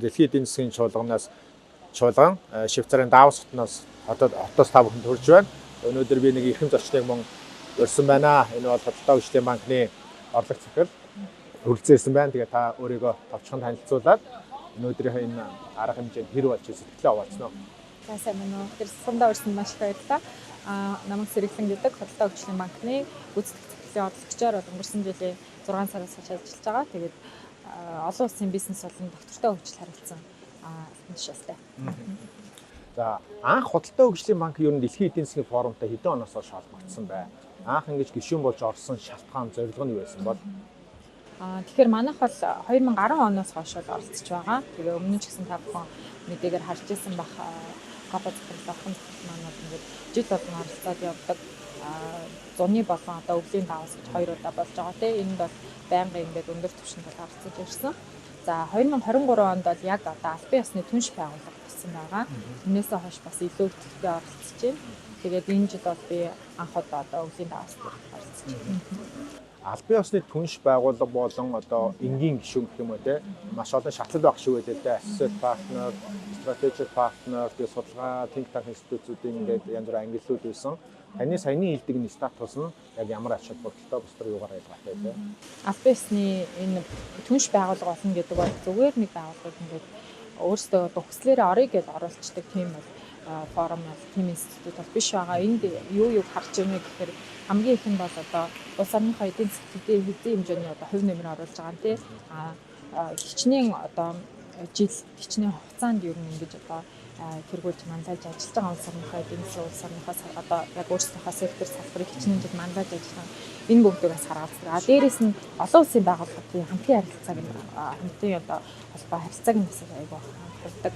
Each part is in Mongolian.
Дэлхийн эдийн засгийн чуулганаас Швейцарын Давос хотноос хотоос та бүхэнд хүрж байна. Өнөөдөр би нэг эрхэм зочныг мөн урьсан байна. Энэ бол Хөдөлгөөний хөгжлийн банкны орлого захирал хүрэлцэн байна. Тэгээ та өөрийгөө товчхон танилцуулаад өнөөдрийн энэ арга хэмжээнд хэр болж сэтгэлээ хуваалцсан уу? За сайн байна уу. Тэр сумдаа урьсан маш их баярлалаа. Намайг Сэрэглэн гэдэг Хөдөлгөөний хөгжлийн банкны гүйцэтгэх захирлын орлогчоор өнгөрсөн жилийн 6 сараас хойш ажиллаж байгаа. Тэгээд олон улсын бизнес болон доктортой хөгжил харилцсан тушаалтай. За анх Хөдөлгөөний хөгжлийн банк ер нь дэлхийн эдийн засгийн форумтай хэдэн оноос хойш холбогдсон бай. Анх ингэж гишүүн болж орсон шалтгаан зорилго нь юу байсан бол? Тэгэхээр манайх бол 2010 оноос хойш оролцож байгаа. Тэгээ өмнө ч гэсэн та бүхэн мэдээгээр харж ирсэн бах гапа захирал ахын маань бол ингээд жил болгон оролцоод явдаг. Зуны болон одоо өвлийн даваас гэж 2 удаа болж байгаа те. Энд бол байнгын ингээд өндөр түвшинд оролцож ирсэн. За 2023 онд бол яг одоо албан ёсны түнш байгууллага болсон байгаа. Түүнээсээ хойш бас илүү ихтэй оролцож байна. Тэгээд энэ жил бол би анх удаа одоо өвлийн даваас оролцож байна. Албан ёсны түнш байгууллага болон одоо энгийн гишүүн гэх юм уу те маш олон шатлал байх шүү дээ те. Associate partner, strategic partner, тэгээ судалгаа, think tank институтуудын ингээд янз бүрийн ангиллууд байсан. Таны саяны хэлдэг нь статус нь яг ямар ач холбогдолтой бусдаар юугаар ялгаатай те. Албан ёсны энэ түнш байгууллага болно гэдэг бол зүгээр нэг байгууллага ингээд өөрсдөө төгслээрээ орё гэж оруулцдаг тийм бол форум бол тийм институт бол биш байгаа. Энд юу харж байна гэхээр хамгийн их нь бол одоо улс орныхоо эдийн засгийн хэдийн хэмжээний одоо хувь нэмэр оруулж байгаа тийм. Хичнээн одоо жил хичнээн хугацаанд ер нь ингэж одоо тэргүүлж манлайлж ажиллаж байгаа улс орныхоо эдийн засгийн улс орныхоос одоо яг өөрсдийнхөө сектор салбарыг хичнээн жил манлайлж ажиллах энэ бүгдээс харгалздаг. Дээрээс нь олон улсын байгууллагын хамтын харилцааг хамтын одоо холбоо харилцааг нь бас айгүй хамтдаг.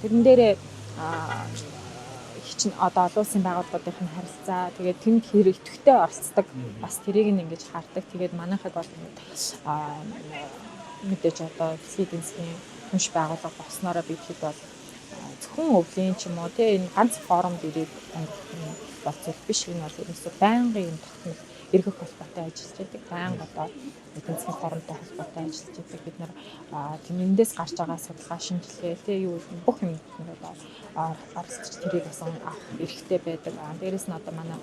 Тэрэн дээрээ хичин одоо олон улсын байгууллагуудын харилцаа тэгээд тэнд хэр идэвхтэй оролцдог бас тэрийг нь ингэж хардаг. Тэгээд манайхад бол мэдээж одоо дэлхийн эдийн засгийн түнш байгууллага болсноороо бид хэд бол зөвхөн өвлийн ч юм уу тийм энэ ганц форумд ирээд бол зүйл биш. Энэ бол ерөөсөө байнгын юм тогтмол эргэх холбоотой ажиллаж байдаг. Байнга одоо эдийн засгийн форумтай холбоотой ажиллаж байдаг. Бид нар тэндээс гарч байгаа судалгаа шинжилгээ тийм юу бүх юм одоо оролцож тэрийг бас авах эрхтэй байдаг. Дээрээс нь одоо манай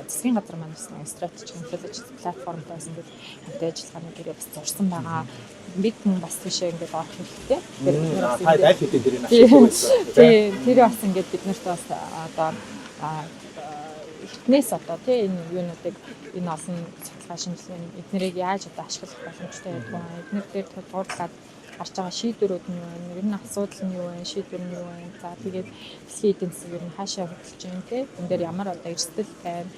засгийн газар манаас стратегик инфлэкц платформтойс ингээд хамт ажиллагааны гэрээ бас зурсан байгаа. Бид бас тийшээ ингээд орох хэрэгтэй. Тэр бас ингээд бид нарт бас одоо эхнээс одоо тийм энэ юунуудыг энэ олон судалгаа шинжилгээ эднэрийг яаж одоо ашиглах боломжтой байдаг вэ? Эднэр дээр тулгуурлаад гарч байгаа шийдвэрүүд нь юу вэ? Ер нь асуудал нь юу вэ? Шийдвэр нь юу вэ? За тэгээд дэлхийн эдийн засаг ер нь хаашаа хөтлөж байна тийм. Энд дээр ямар одоо эрсдэл байна?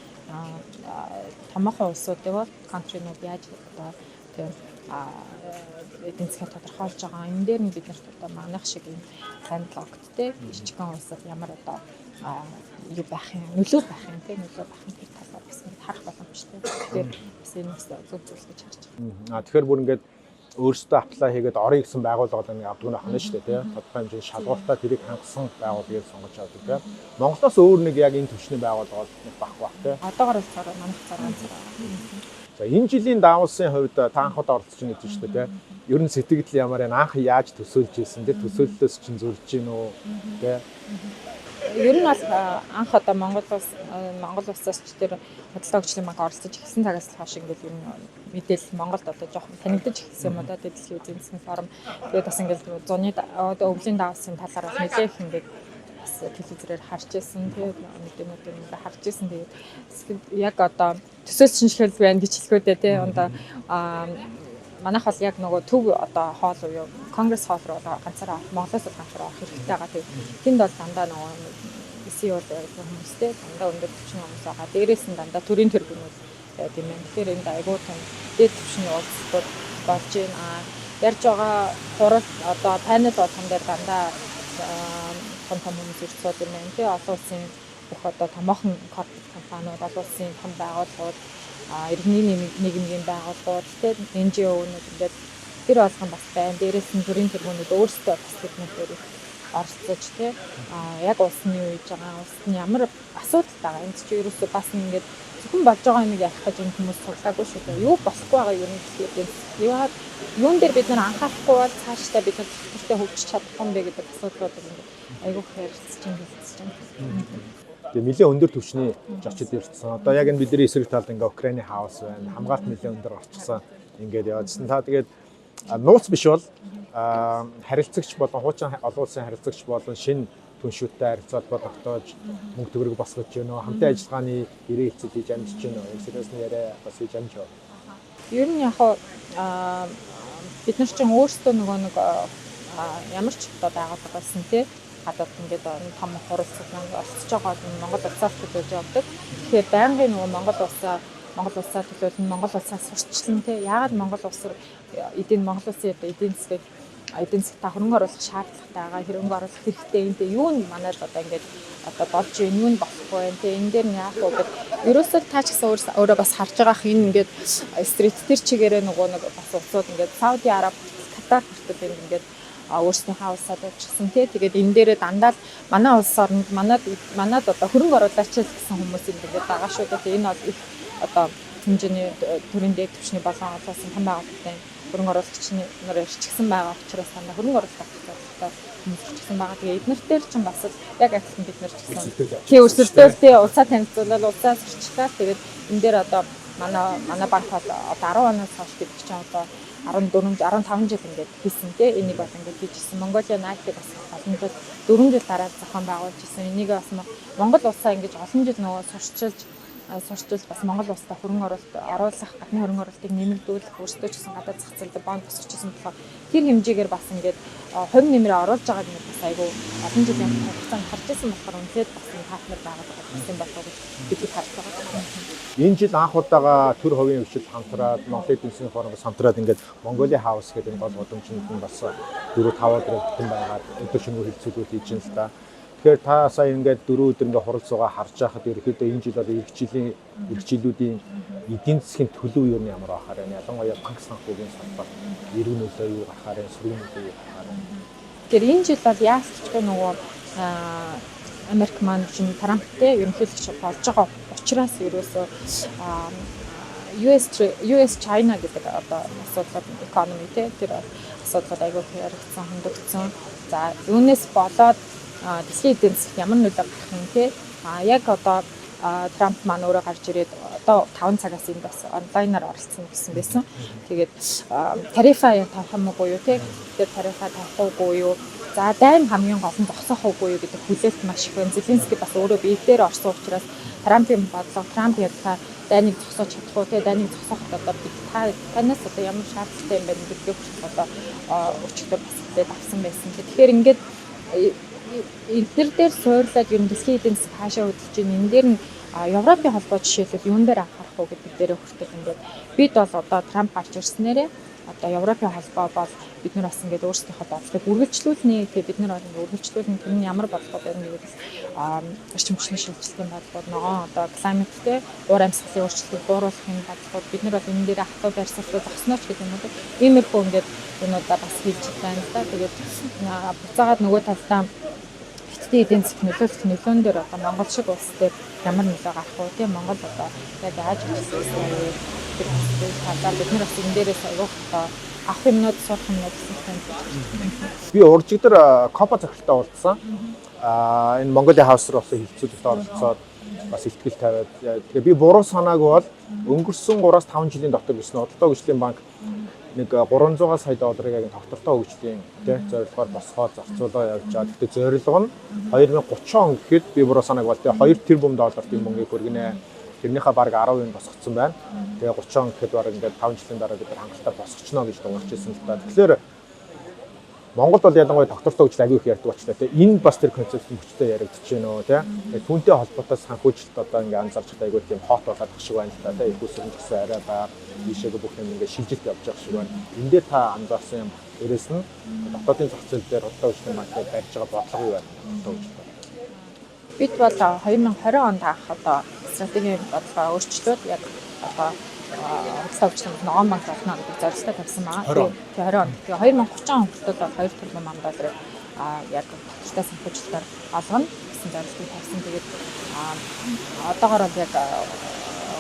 Томоохон улсуудыг бол контринууд яаж одоо тийм эдийн засгийг тодорхойлж байгаа. Энэ дээр нь бид нарт одоо манайх шиг юм сандлогт тийм жижигхэн улсад ямар одоо юу байх юм нөлөө байх юм тийм нөлөө байх юм тэр талаар бас харах боломжтой. Тэгэхээр бас энэ бас зөв зүйл гэж харж байна. Тэгэхээр бүр ингээд өөрсдөө аплай хийгээд орё гэсэн байгууллага нэг авдаг нь ахна шүү дээ тийм. Тодорхой хэмжээний шалгууртаа тэрийг хангасан байгууллагыг сонгож авдаг тийм. Монголоос өөр нэг яг энэ төвчний байгууллага нэг баггүй бах тийм. Одоогоор л цараа манайх 6 зэрэг. За энэ жилийн Давосын хувьд та анхуд оролцож байгаа гэж шүү дээ тийм. Ер нь сэтгэл ямар байна? Анх яаж төсөөлж ийсэн тийм төсөөллөөс чинь зурж гин үү тийм. Ер нь бол анх одоо Монгол улсаас ч тэр Хөдөлгөөний хөгжлийн банк оролцож эхэлсэн цагаас хойш ингээд ер нь мэдээлэл Монголд одоо жоохон танигдаж эхэлсэн юм одоо дэлхийн эдийн засгийн форум тэгээд бас ингээд зуны одоо өвлийн даваасын талаар бас нэлээх ингээд бас телевизээр харж ирсэн тэгээд мэдээнүүдээр ингээд харж ирсэн тэгээд яг одоо төсөөлж шинжилгээл байна гэж хэлэхүүдээ тийм одоо манайх бол яг нөгөө төв одоо хоол уу конгресс хоол руу ганцаараа Монголоос ганцаараа авах хэрэгтэй байгаа. Тэнд бол дандаа нөгөө CEO хүмүүстэй дандаа өндөр түвшний хүмүүс байгаа. Дээрээс нь дандаа төрийн тэргүүнүүд тийм ээ. Тэгэхээр энд айгуу том дээд түвшний улсууд болж байна. Ярьж байгаа хурал одоо панел болгон дээр дандаа том хүмүүс ирж сууд юм байна. Тэгээ олон улсын бүх одоо томоохон корпорат компаниуд, олон улсын том байгууллагууд иргэний нийгмийн байгууллагууд тийм NGO-нууд ингээд тэр болгон бас байна. Дээрээс нь төрийн тэргүүнүүд өөрсдөө бас тэднээр оролцож тийм яг улс нь юу хийж байгаа, улс нь ямар асуудал байгаа. Энд чинь ерөөсөө бас ингээд зөвхөн болж байгаа юмыг ярих гэж энэ хүмүүс суглаагүй шүү дээ. Юу болохгүй байгаа юм гэдэг. Юун дээр бид нар анхаарахгүй бол цаашдаа бид нар бүртээ хөгжиж чадахгүй юм бэ гэдэг асуудлуудыг ингээд айгүй хэрэлцэж байна. Тэгээ нэлээд өндөр түвшний зочид ирсэн. Одоо яг энэ бидний эсрэг талд ингээ Украины хаус байна. Хамгаалт нэлээд өндөр орчихсон. Ингээд яваадсан. Та тэгээд нууц биш бол харилцагч болон хуучин олон улсын харилцагч болон шинэ түншүүттэй харилцаал тогтоож мөнгө төгрөг босгож гэнэ. Хамтын ажиллагааны ирээ хэлцэл хийж амжиж гэнэ. Эксперенсны яриа бас хийж амж яваа. Ер нь яг бид нар чинь өөрсдөө нөгөө нэг ямар ч одоо байгууллага байсан тий гадаад ингээд том хуралцсан орцож байгаа Монгол улсаас төлөөлж явдаг. Тэгэхээр байнгын нөгөө Монгол улсаа төлөөлн Монгол улсаас сурчлан тий яагаад Монгол улс Монгол улсын эдийн засаг та хөрөнгө оруулах шаардлагатай байгаа хөрөнгө оруулах хэрэгтэй энэ юу нь манайд одоо ингээд одоо болж байна юу нь болохгүй байна тий энэ дээр нь яах вэ гэдэг ерөөсөө та ч гэсэн өөрөө бас харж байгаах энэ ингээд стрит төр чигээрээ нөгөө нэг бас улсууд ингээд Сауди Араб Катар хүртэл ингээд өөрсдийнхээ улсаа дуудчихсан тий тэгээд энэ дээрээ дандаа манай улс орнд манад одоо хөрөнгө оруулаач гэсэн хүмүүс ингээд байгаа шүү дээ энэ бол их одоо хэмжээний төрийн дэд түвшний болон олонсын том байгууллагын хөрөнгө оруулагчны нар ирчихсэн байгаа учраас танаа хөрөнгө оруулалт авах хэрэгцээ байгаа. Тэгээ эднэр дээр ч бас яг адилхан бид нар ч гэсэн тий өрсөлдөөл тий улсаа танилцуулаад улсаа сурчлаа. Тэгээд энэ дээр одоо манай банк одоо 10 оноос хойш бид чинь одоо 15 жил ингээд хийсэн тий энийг бол ингээд хийжсэн. Mongolia Night-ыг бас олон жил 4 жил дараа зохион байгуулж ирсэн. Энийг бас Монгол улсаа ингээд олон жил нөгөө сурчилж бас Монгол улстай хөрөнгө оруулах гадны хөрөнгө оруулалтыг нэмэгдүүлэх өөрсдөө ч гэсэн гадаад зах зээлд бонд босчихсон болохоор тэр хэмжээгээр бас ингээд хувь нэмрээ оруулж байгааг нь бас айгүй олон жилийн хугацаанд харж ирсэн болохоор үнэхээр бас партнер байгаа гэсэн болов гэж бид харж байгаа. Энэ жил анх удаага төр хувийн хвшил хамтраад Монголын эдийн засгийн форумс хамтраад ингээд Mongolia House гэдэг энэ гол гудамжинд нь бас 4-5 өдөр бүтэн байгаад өдөр шөнөгүй хилцүүлүүд хийж байна л да. Тэгэхээр та сая ингээд 4 өдөр ингээд хуралцуугаа харж байхад ерөөхдөө энэ жил бол эх жилүүдийн эдийн засгийн төлөв юу нь ямар байхаар байна? Ялангуяа банк санхүүгийн салбар эрүүл нөлөө юу гарахаар байна? Сүргийн нөлөө юу гарахаар байна? Тэгэхээр энэ жил бол яалтчгүй нөгөө Америк маань чинь Трамптэй ерөнхийлөгч болж байгаа учраас ерөөсөө US China гэдэг одоо асуудал economy тэр асуудал айгүй хэрэгцсэн хөндөгдсөн. За үүнээс болоод дэлхийн эдийн засгт ямар нөлөө гарах юм те яг одоо Трамп маань өөрөө гарч ирээд одоо 5 цагаас энд бас онлайнаар оролцсон гэсэн байсан. Тэгээд тарифа тавих юм уу юу те тэр тарифа тавих уу юу за дайн хамгийн гол нь зогсоох уу юу гэдэг хүлээлт маш их байна. Зеленский бас өөрөө биедээр орсон учраас Трампын бодлого Трамп яг та дайныг зогсоож чадахгүй те дайныг зогсооход одоо бид танаас одоо ямар шаардлагатай юм бэ гэдгийг хүртэл одоо өчигдөр бас хэлээд авсан байсан. Тэгэхээр ингээд энэ дээр суурлаад ер нь дэлхийн эдийн засаг хаашаа хөдөлж байна. Энэ дээр нь Европын холбоо жишээлбэл юун дээр анхаарах уу гэдэг дээр хүртэл ингээд бид бол одоо Трамп гарч ирснээрээ одоо Европын холбоо бол бид нар бас ингээд өөрсдийнхөө бодлогыг үргэлжлүүлнэ. Тэгээ бид нар бол ингээд үргэлжлүүлнэ. Тэр нь ямар бодлого байна гэвэл орчин хүчний шилжилтийн бодлого ногоон одоо климаттэй уур амьсгалын өөрчлөлтийг бууруулахын бодлого бид нар бол энэ дээр ахтууд арьсгалууд зогснооч гэдэг юм уу. Иймэрхүү ингээд өнөөдөр бас хийж байна л да. Тэгээд буцаагаад нөгөө талдаа эдийн засгийн нөлөөлөн дээр одоо Монгол шиг улс дээр ямар нөлөө гарах вэ? Тийм Монгол одоо яг яаж хэлсэн юм тэр талаар бид нар бас энэ дээрээс аяг авах юмнууд сурах юмнууд гэсэн. Би уржигдэр Копа захиралтай уулзсан. Энэ Mongolia House руу бас хилцүүлэлт оролцоод бас ихтгэл тавиад тэгээ би буруу санаагүй бол өнгөрсөн 3-5 жилийн дотор гэсэн Худалдаа хөгжлийн банк нэг 300 сая долларыг яг тогтвортой хөгжлийн зорилгоор босгоод зарцуулаа явж байгаа. Гэхдээ зорилго нь 2030 он гэхэд би буруу санааг бол тэгээ 2 тэрбум долларын мөнгөийг хөргөнэ. Тэрнийхээ бараг 10% босгоцсон байна. Тэгээ 30 он гэхэд бараг ингээд 5 жилийн дараа бид хангалттай босгочно гэж дуурч ирсэн л та. Тэгэхээр Монгол бол ялангуяа тогтвортой хөгжил аягүй их ярьдаг учраас энэ бас тэр концептын хүчтэй яригдчихэж байна уу тийм. Түүнтэй холбоотой санхүүжилт одоо ингээд анзаарч аягүй тийм хот болоод шиг байна л та. Тийм их үсрэн гэсэн арай баа ийшээгээ бүх юм ингээд шилжилт явж байгаа шиг байна. Энд дээр та анзаарсан юм дээрээс нь дотоодын зах зээл дээр худалдаа хөгжлийн банктай барьж байгаа бодлого юу байна? Худалдаа хөгжил. Бид бол 2020 онд анх одоо стратегийн бодлогоо өөрчлөлтөд яг одоо худалдаа хөгжлийн ногоон банк болно гэдэг зорилттой тавьсан байгаа. Тэгээ 20 онд. Тэгээ 2030 он хүртэл бол 2 тэрбум долларыг яг худалдаа санхүүжилтээр олгоно гэсэн зорилтыг тавьсан. Тэгээд одоогоор бол яг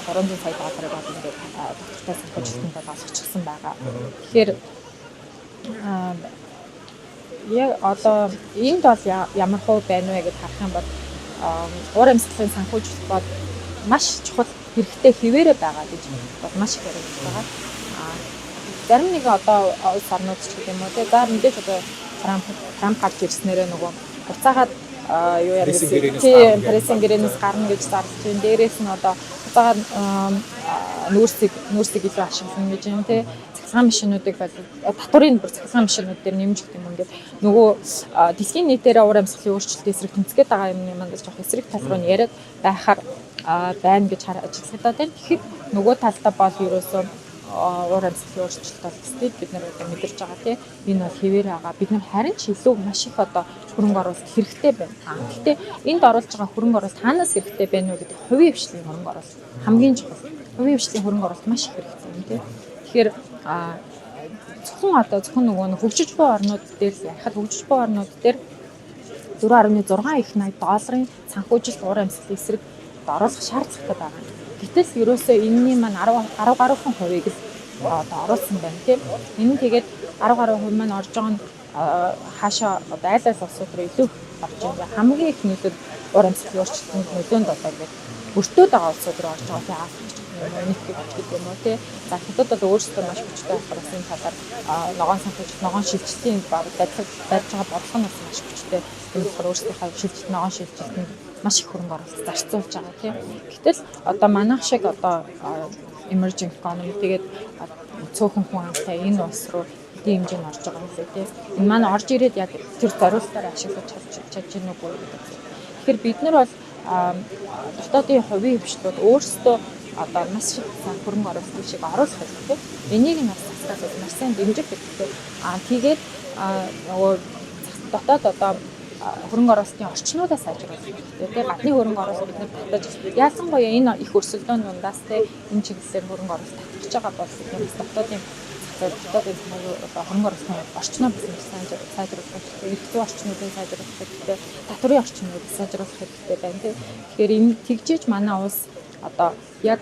300 сая долларыг бол ингээд доктортой санхүүжилтэнд бол олгочихсон байгаа. Тэгэхээр яг одоо энд бол ямар хувь байна вэ гэж харах юм бол уур амьсгалын санхүүжилт бол маш чухал хэрэгтэй хэвээрээ байгаа гэж бол маш их яригдж байгаа. Зарим нэг одоо улс орнууд ч гэдэг юм уу те за мэдээж одоо Трамп гарч ирснээрээ нөгөө буцаагаад юу яа гэсэн прессинг гэрээнээс гарна гэж зарлж байна. Дээрээс нь одоо буцаагаад нүүрсийг илүү ашиглана гэж юм те. Цахилгаан машинуудыг татварын бүр цахилгаан машинууд дээр нэмж гэх юм ингээд нөгөө дэлхийн нийтээрээ уур амьсгалын өөрчлөлтийн эсрэг тэмцгээд байгаа юм маань жоох эсрэг тал руу яриад байхаар байна гэж ажиглагдаад байна. Тэгэхээр нөгөө талдаа бол ерөөсөө уур амьсгалын өөрчлөлт бол стил бид нар одоо мэдэрч байгаа тийм энэ бол хэвээр байгаа. Бид нар харин ч илүү маш их одоо хөрөнгө оруулалт хэрэгтэй байна. Гэхдээ энд оруулж байгаа хөрөнгө оруулалт хаанаас хэрэгтэй байна вэ гэдэг хувийн хвшлийн хөрөнгө оруулалт хамгийн чухал. Хувийн хвшлийн хөрөнгө оруулалт маш их хэрэгтэй юм тийм. Тэгэхээр зөвхөн нөгөө хөгжиж буй орнууд дээр л яхад хөгжиж буй орнууд дээр 4.6 их 80 долларын санхүүжилт уур амьсгалын эсрэг оруулах шаардлагатай байгаа. Гэтэл ерөөсөө энэний маань 10 гаруй хувийг л одоо оруулсан байна тийм. Энэ тэгээд 10 гаруй хувь маань орж байгаа нь хаашаа одоо айл улсууд руу илүү орж байгаа. Хамгийн их нөлөөд уур амьсгалын өөрчлөлтөнд нөлөөнд одоо ингээд өртөөд байгаа улсууд руу орж байгаа тийм Африк нийтийг гэдэг юм уу тий. За хятад бол өөрсдөө маш хүчтэй болохоор энэ талаар ногоон санхүүжилт, ногоон шилжилтийн барьж байгаа бодлого нь маш хүчтэй. Энэ болохоор өөрсдийнхөө шилжилт, ногоон шилжилтэнд маш их хөрөнгө оруулалт зарцуулж байгаа тий. Гэтэл одоо манайх шиг одоо emerging economy тэгээд цөөхөн хүн амтай энэ улс руу хэдийн хэмжээнд орж байгаа юм лээ тий. Энэ маань орж ирээд яг тэр зориулалтаар ашиглаж чадж гэнэ үгүй гэдэг. Тэгэхээр бид нар бол дотоодын хувийн хвшлүүд өөрсдөө одоо маш их хөрөнгө оруулалт шиг оруулах хэрэгтэй. Энийг нь бас засгаас маш сайн дэмжих хэрэгтэй. Тэгээд нөгөө дотоод одоо хөрөнгө оруулалтын орчнуудаа сайжруулах хэрэгтэй. Тэгээ гадны хөрөнгө оруулалт бид нар татаж яасангүй энэ их өрсөлдөөн дундаас энэ чиглэлээр хөрөнгө оруулалт татж байгаа бол бид нар дотоодын хөрөнгө оруулалтын орчноо бас сайжруулах хэрэгтэй. Эрх зүйн орчнуудыг сайжруулах хэрэгтэй. Татварын орчнуудыг сайжруулах хэрэгтэй байна. Тэгэхээр энэ тэгжээж манай улс одоо яг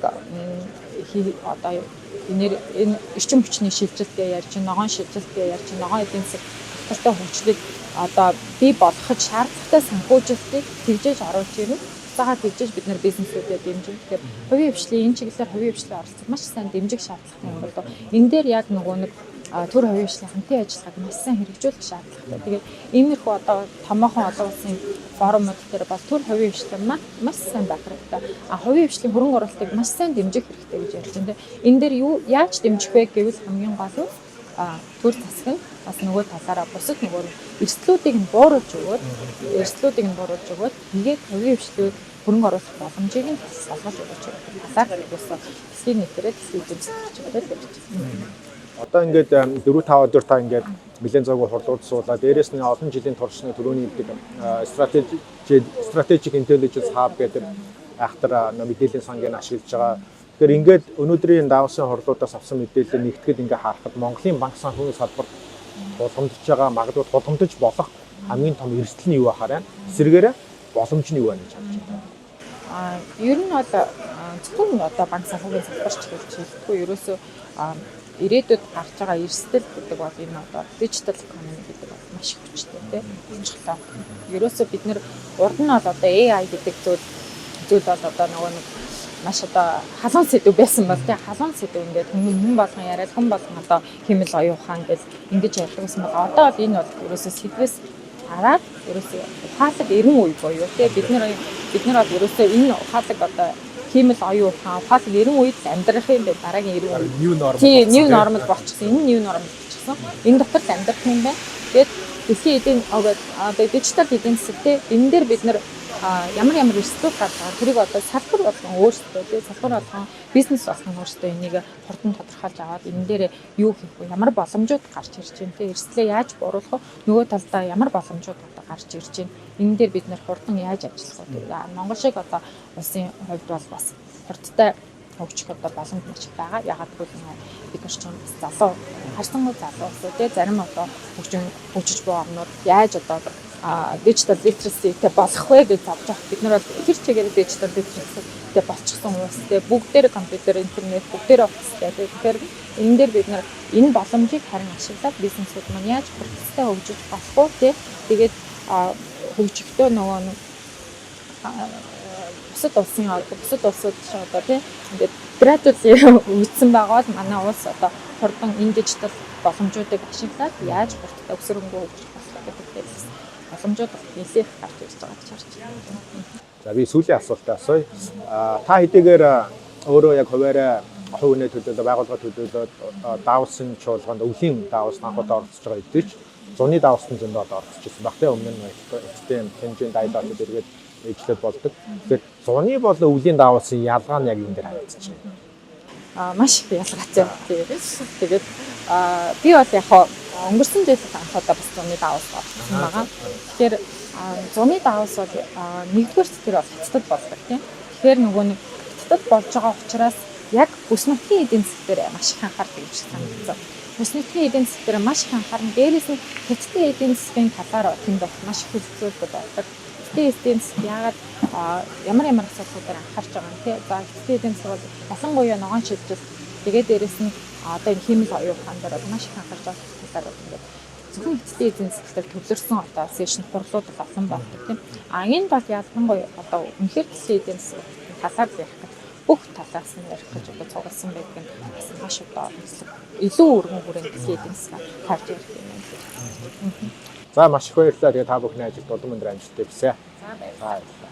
одоо энэ эрчим хүчний шилжилтгээ ярьж, ногоон шилжилтгээ ярьж, ногоон эдийн засаг тогтвортой хөгжлийг одоо бий болгоход шаардлагатай санхүүжилтийг тэгжээж оруулж ирнэ. Цагаат тэгжээж бид нар бизнесүүдэд дэмжих. Тэгэхээр хувийн хвшлийн энэ чиглэлээр хувийн хвшлийн оролцоо маш сайн дэмжих шаардлагатай юм болоо. Энэ дээр яг нөгөө нэг төр хувийн хвшлийн хамтын ажиллагааг маш сайн хэрэгжүүлэх шаардлагатай. Тэгээд иймэрхүү одоо томоохон олон улсын форумууд дээр бол төр хувийн хвшлэн маш сайн байх хэрэгтэй. Хувийн хвшлийн хөрөнгө оруулалтыг маш сайн дэмжих хэрэгтэй гэж ярьж байна. Энэ дээр юу яаж дэмжих вэ гэвэл хамгийн гол нь төр засаг нь бас нөгөө талаараа бусад нөгөө эрсдлүүдийг нь бууруулж өгөөд тэгээд хувийн хвшлүүд хөрөнгө оруулах боломжийг нь олгож өгч байгаа. Талаар юусан дэлхийн нийтээрээ дэлхийн эзэмшигч гэдэг байна. Одоо ингээд 4-5 өдөр та ингээд нэлээд завгүй хурлууд суулаад дээрээс нь олон жилийн туршны төрөний хэлдэг strategic intelligence hub гэдэг айхтар мэдээллийн сангийн ашиглаж байгаа. Тэгэхээр ингээд өнөөдрийн давсан хурлуудаас авсан мэдээлэл нэгтгэд ингээд харахад Монголын банк санхүүгийн салбар тулгамдж байгаа, магадгүй тулгамдж болох хамгийн том эрсдэл нь юу ахаар байна? Эсвэргээрээ боломж нь юу байна гэж харж байна? Ер нь бол зөвхөн одоо банк санхүүгийн салбарч гэж хэлэхгүй ерөөсөө ирээдүйд гарч байгаа эрсдэл гэдэг бол энэ одоо дижитал экономи гэдэг бол маш их хүчтэй тийм чухал. Ерөөсөө бид нэр урд нь бол одоо AI гэдэг зүйл бол одоо нөгөө нэг маш одоо халуун сэдв байсан бол тийм халуун сэдв ингээд хүн болгон яриад хүн болгон одоо хэмэл оюун ухаан гэж ингэж ярьдаг байсан бол одоо бол энэ бол ерөөсөө сэдвээс хараад ерөөсөө ухаалаг 90 үе боيو тийм бид нар бол ерөөсөө энэ ухаалаг одоо хэмэл оюун ухаан ухаалаг 90 үед амьдрах юм байна. Дараагийн 90 үед тийм new normal болчихсон. Энэ new normal болчихсон. Энэ дотор л амьдрах юм байна. Тэгээд дэлхийн эдийн дижитал эдийн засагтэй энэ дээр бид нар ямар эрсдэл гаргах тэрийг одоо салбар болгон өөрсдөө тийм салбар болгон бизнес болгон өөрсдөө энийг хурдан тодорхойлж аваад энэ дээр юу хийх вэ? Ямар боломжууд гарч ирж байна тийм эрсдлээ яаж бууруулах вэ? Нөгөө талдаа ямар боломжууд одоо гарч ирж байна? Энэ дээр бид нар хурдан яаж ажиллах вэ? Монгол шиг одоо улсын хувьд бол бас хурдтай хөгжих одоо боломж маш их байгаа. Ягаад гэвэл бид нар ч залуу харсангүй залуу улсууд тийм зарим одоо хөгжиж буй орнууд яаж одоо digital literacy-тэй болох вэ гэж авч явах. Бид нар бол тэр чигээр digital literacy нийтдээ болчихсон хүмүүс те бүгдээр компьютер, интернет бүгдээр офистэй. Тэгэхээр энэ дээр бид нар энэ боломжийг харин ашиглаад бизнесүүд маань яаж процесстэй хөгжиж болох вэ те тэгээд хөгжихдээ нөгөө бусад улсууд ч одоо тийм ингээд градусын үүссэн байгаа бол манай улс одоо хурдан энэ дижитал боломжуудыг ашиглаад яаж хурдтай өсрөнгөө хөгжих болох гэдэг дээрээс боломжууд нэлээд гарч ирж байгаа гэж харж байна. За би сүүлийн асуултаа асууя. Та хэдийгээр өөрөө яг хуваарай хувийн төлөөлөл байгууллага төлөөлөлд даавсын чуулганд өвлийн даавс анхудаа оролцож байгаа хэдий ч зуны даавсны зөндөө оролцож байсан баг тийм өмнө нь эцэстэн хэмжээнд даялалд эргээд ижлэл болдог. Тэгэхээр зуны болон өвлийн даавсын ялгаа нь яг энэ дээр харагдаж байна. Маш их ялгаатай. Тэгээд би бол яг өнгөрсөн жилд анхудаа бас зуны даавс орсон байгаа. Тэгэхээр зуны даавс бол нэгдүгээр тэр бол хятадд болдог тийм. Тэгэхээр нөгөө нэг хятадд болж байгаа учраас яг бүс нутгийн эдийн засгаар маш их анхаардаг юм шиг санагдсан. Бүс нутгийн эдийн засгаар маш их анхаарна. Дээрээс нь хятадын эдийн засгийн талаар тэнд бас маш их хүлцүүлбэл болдог. Хятадын эдийн засаг яагаад ямар асуудлуудаар анхаарч байгаа юм те. За хятадын эдийн засаг бол ялангуяа ногоон шилжилт тэгээд дээрээс нь одоо энэ химик оюутан дээр маш их анхаарч байгаа талаар бол ингээд зөвхөн хятадын эдийн засгаар төвлөрсөн одоо сешн хурлууд болсон болдог тийм. Энэ бол ялангуяа одоо үнэхээр хятадын эдийн засаг талаар ярих гэж бүх талаас нь ярих гэж одоо цугласан байдаг нь бас маш одоо илүү өргөн хүрээнд эдийн засаг харж ярих юм байна. За маш их баярлалаа. Тэгээ та бүхний ажилд улам өндөр амжилттай хүсье. За баярлалаа.